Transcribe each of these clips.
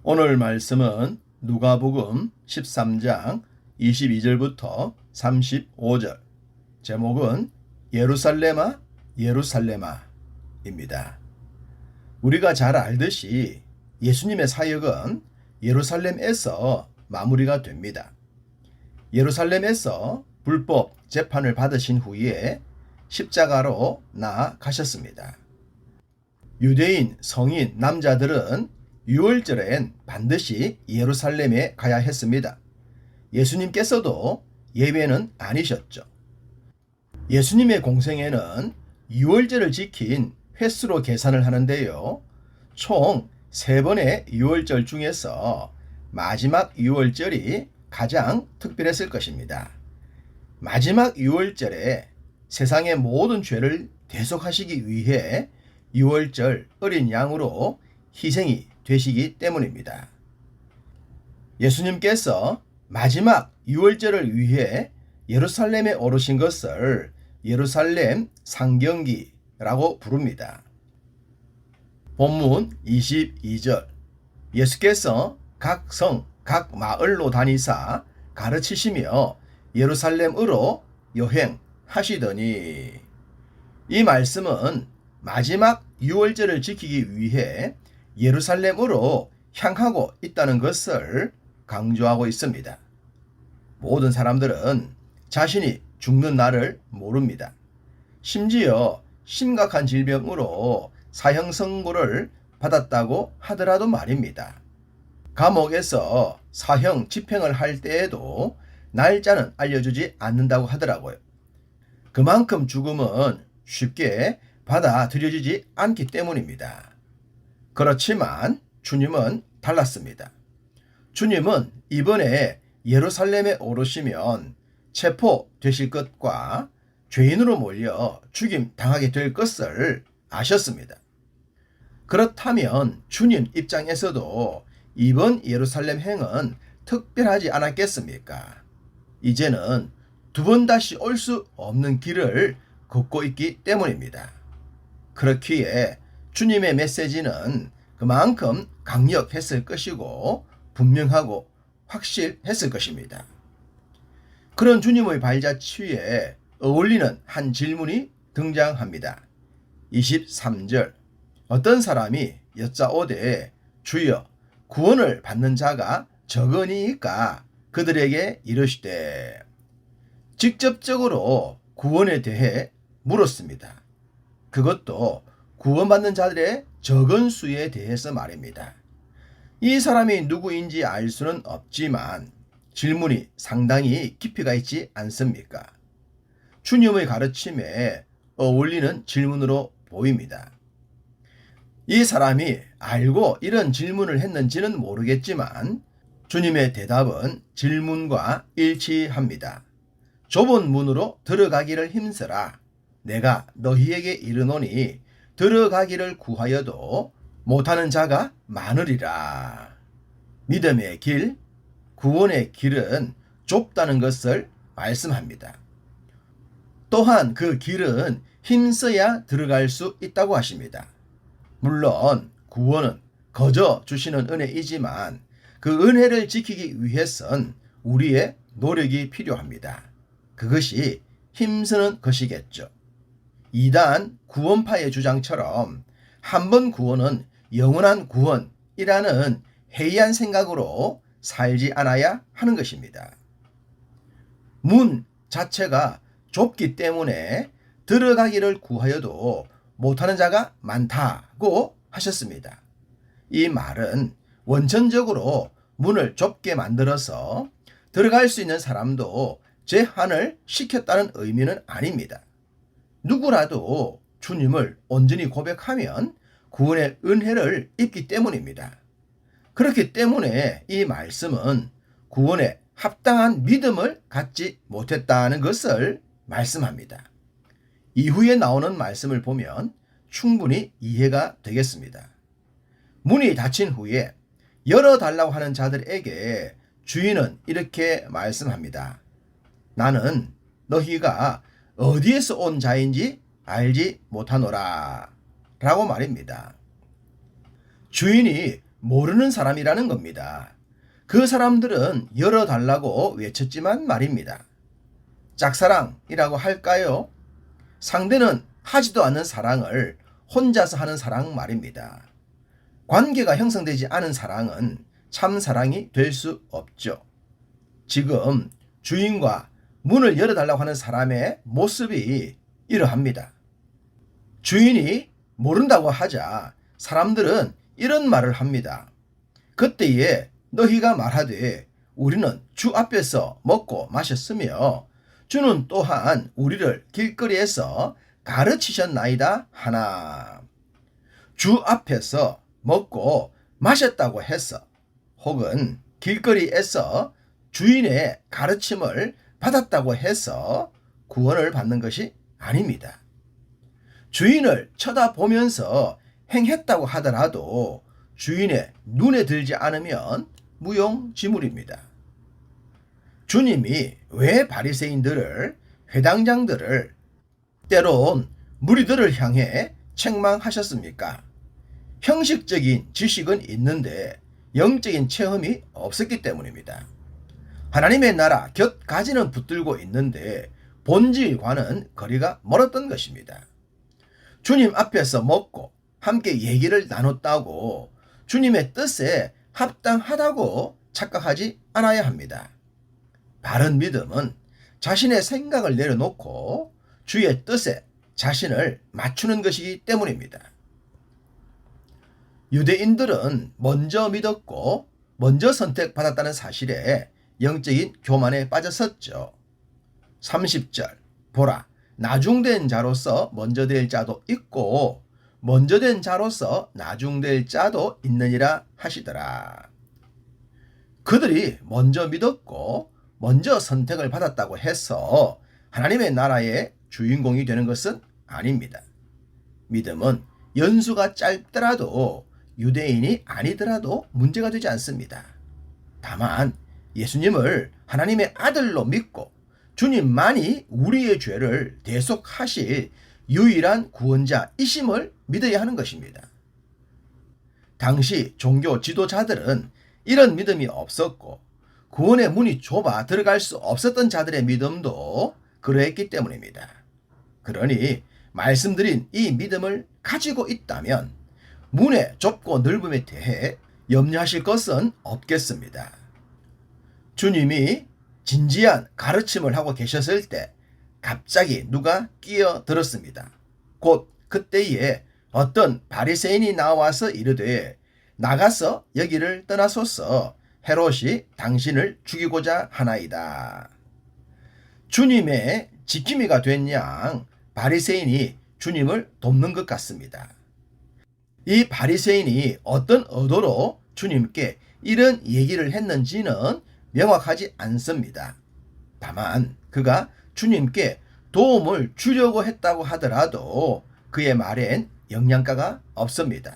오늘 말씀은 누가복음 13장 22절부터 35절. 제목은 예루살렘아 예루살렘아입니다. 우리가 잘 알듯이 예수님의 사역은 예루살렘에서 마무리가 됩니다. 예루살렘에서 불법 재판을 받으신 후에 십자가로 나아가셨습니다. 유대인 성인 남자들은 유월절엔 반드시 예루살렘에 가야 했습니다. 예수님께서도 예외는 아니셨죠. 예수님의 공생애는 유월절을 지킨 횟수로 계산을 하는데요. 총 3번의 유월절 중에서 마지막 유월절이 가장 특별했을 것입니다. 마지막 유월절에 세상의 모든 죄를 대속하시기 위해 유월절 어린 양으로 희생이 되시기 때문입니다. 예수님께서 마지막 유월절을 위해 예루살렘에 오르신 것을 예루살렘 상경기라고 부릅니다. 본문 22절. 예수께서 각 성, 각 마을로 다니사 가르치시며 예루살렘으로 여행하시더니, 이 말씀은 마지막 유월절을 지키기 위해 예루살렘으로 향하고 있다는 것을 강조하고 있습니다. 모든 사람들은 자신이 죽는 날을 모릅니다. 심지어 심각한 질병으로 사형 선고를 받았다고 하더라도 말입니다. 감옥에서 사형 집행을 할 때에도 날짜는 알려주지 않는다고 하더라고요. 그만큼 죽음은 쉽게 받아들여지지 않기 때문입니다. 그렇지만 주님은 달랐습니다. 주님은 이번에 예루살렘에 오르시면 체포되실 것과 죄인으로 몰려 죽임 당하게 될 것을 아셨습니다. 그렇다면 주님 입장에서도 이번 예루살렘 행은 특별하지 않았겠습니까? 이제는 2번 다시 올 수 없는 길을 걷고 있기 때문입니다. 그렇기에 주님의 메시지는 그만큼 강력했을 것이고 분명하고 확실했을 것입니다. 그런 주님의 발자취에 어울리는 한 질문이 등장합니다. 23절. 어떤 사람이 여짜오되 주여 구원을 받는 자가 적으니까 그들에게 이르시되, 직접적으로 구원에 대해 물었습니다. 그것도 구원받는 자들의 적은 수에 대해서 말입니다. 이 사람이 누구인지 알 수는 없지만 질문이 상당히 깊이가 있지 않습니까? 주님의 가르침에 어울리는 질문으로 보입니다. 이 사람이 알고 이런 질문을 했는지는 모르겠지만 주님의 대답은 질문과 일치합니다. 좁은 문으로 들어가기를 힘쓰라. 내가 너희에게 이르노니 들어가기를 구하여도 못하는 자가 많으리라. 믿음의 길, 구원의 길은 좁다는 것을 말씀합니다. 또한 그 길은 힘써야 들어갈 수 있다고 하십니다. 물론 구원은 거저 주시는 은혜이지만 그 은혜를 지키기 위해선 우리의 노력이 필요합니다. 그것이 힘쓰는 것이겠죠. 이단 구원파의 주장처럼 한 번 구원은 영원한 구원이라는 해이한 생각으로 살지 않아야 하는 것입니다. 문 자체가 좁기 때문에 들어가기를 구하여도 못하는 자가 많다고 하셨습니다. 이 말은 원천적으로 문을 좁게 만들어서 들어갈 수 있는 사람도 제한을 시켰다는 의미는 아닙니다. 누구라도 주님을 온전히 고백하면 구원의 은혜를 입기 때문입니다. 그렇기 때문에 이 말씀은 구원에 합당한 믿음을 갖지 못했다는 것을 말씀합니다. 이후에 나오는 말씀을 보면 충분히 이해가 되겠습니다. 문이 닫힌 후에 열어달라고 하는 자들에게 주인은 이렇게 말씀합니다. 나는 너희가 어디에서 온 자인지 알지 못하노라 라고 말입니다. 주인이 모르는 사람이라는 겁니다. 그 사람들은 열어달라고 외쳤지만 말입니다. 짝사랑이라고 할까요? 상대는 하지도 않는 사랑을 혼자서 하는 사랑 말입니다. 관계가 형성되지 않은 사랑은 참 사랑이 될 수 없죠. 지금 주인과 문을 열어달라고 하는 사람의 모습이 이러합니다. 주인이 모른다고 하자 사람들은 이런 말을 합니다. 그때에 너희가 말하되 우리는 주 앞에서 먹고 마셨으며 주는 또한 우리를 길거리에서 가르치셨나이다 하나. 주 앞에서 먹고 마셨다고 해서 혹은 길거리에서 주인의 가르침을 받았다고 해서 구원을 받는 것이 아닙니다. 주인을 쳐다보면서 행했다고 하더라도 주인의 눈에 들지 않으면 무용지물입니다. 주님이 왜 바리새인들을, 회당장들을, 때론 무리들을 향해 책망하셨습니까? 형식적인 지식은 있는데 영적인 체험이 없었기 때문입니다. 하나님의 나라 곁가지는 붙들고 있는데 본질과는 거리가 멀었던 것입니다. 주님 앞에서 먹고 함께 얘기를 나눴다고 주님의 뜻에 합당하다고 착각하지 않아야 합니다. 바른 믿음은 자신의 생각을 내려놓고 주의 뜻에 자신을 맞추는 것이기 때문입니다. 유대인들은 먼저 믿었고 먼저 선택받았다는 사실에 영적인 교만에 빠졌었죠. 30절 보라 나중된 자로서 먼저 될 자도 있고 먼저 된 자로서 나중될 자도 있느니라 하시더라. 그들이 먼저 믿었고 먼저 선택을 받았다고 해서 하나님의 나라의 주인공이 되는 것은 아닙니다. 믿음은 연수가 짧더라도 유대인이 아니더라도 문제가 되지 않습니다. 다만 예수님을 하나님의 아들로 믿고 주님만이 우리의 죄를 대속하실 유일한 구원자이심을 믿어야 하는 것입니다. 당시 종교 지도자들은 이런 믿음이 없었고 구원의 문이 좁아 들어갈 수 없었던 자들의 믿음도 그러했기 때문입니다. 그러니 말씀드린 이 믿음을 가지고 있다면 문의 좁고 넓음에 대해 염려하실 것은 없겠습니다. 주님이 진지한 가르침을 하고 계셨을 때 갑자기 누가 끼어들었습니다. 곧 그때에 어떤 바리새인이 나와서 이르되 나가서 여기를 떠나소서 헤롯이 당신을 죽이고자 하나이다. 주님의 지킴이가 된 양 바리새인이 주님을 돕는 것 같습니다. 이 바리새인이 어떤 의도로 주님께 이런 얘기를 했는지는 명확하지 않습니다. 다만 그가 주님께 도움을 주려고 했다고 하더라도 그의 말엔 영양가가 없습니다.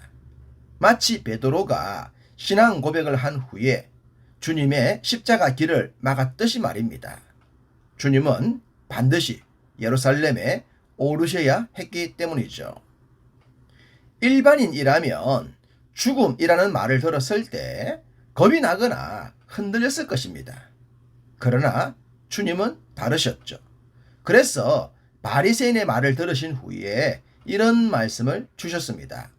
마치 베드로가 신앙 고백을 한 후에 주님의 십자가 길을 막았듯이 말입니다. 주님은 반드시 예루살렘에 오르셔야 했기 때문이죠. 일반인이라면 죽음이라는 말을 들었을 때 겁이 나거나 흔들렸을 것입니다. 그러나 주님은 다르셨죠. 그래서 바리새인의 말을 들으신 후에 이런 말씀을 주셨습니다.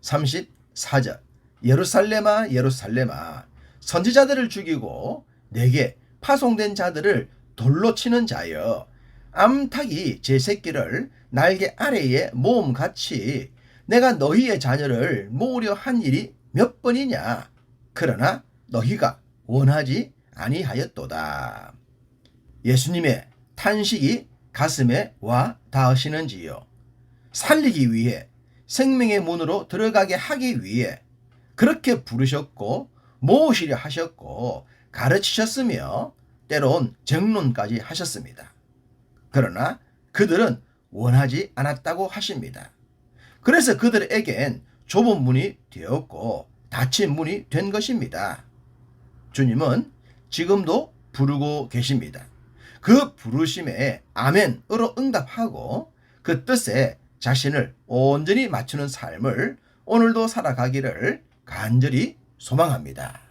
34절 예루살렘아 예루살렘아 선지자들을 죽이고 내게 파송된 자들을 돌로 치는 자여 암탉이 제 새끼를 날개 아래에 모음같이 내가 너희의 자녀를 모으려 한 일이 몇 번이냐. 그러나 너희가 원하지 아니하였도다. 예수님의 탄식이 가슴에 와 닿으시는지요. 살리기 위해 생명의 문으로 들어가게 하기 위해 그렇게 부르셨고 모으시려 하셨고 가르치셨으며 때론 정론까지 하셨습니다. 그러나 그들은 원하지 않았다고 하십니다. 그래서 그들에겐 좁은 문이 되었고 닫힌 문이 된 것입니다. 주님은 지금도 부르고 계십니다. 그 부르심에 아멘으로 응답하고 그 뜻에 자신을 온전히 맞추는 삶을 오늘도 살아가기를 간절히 소망합니다.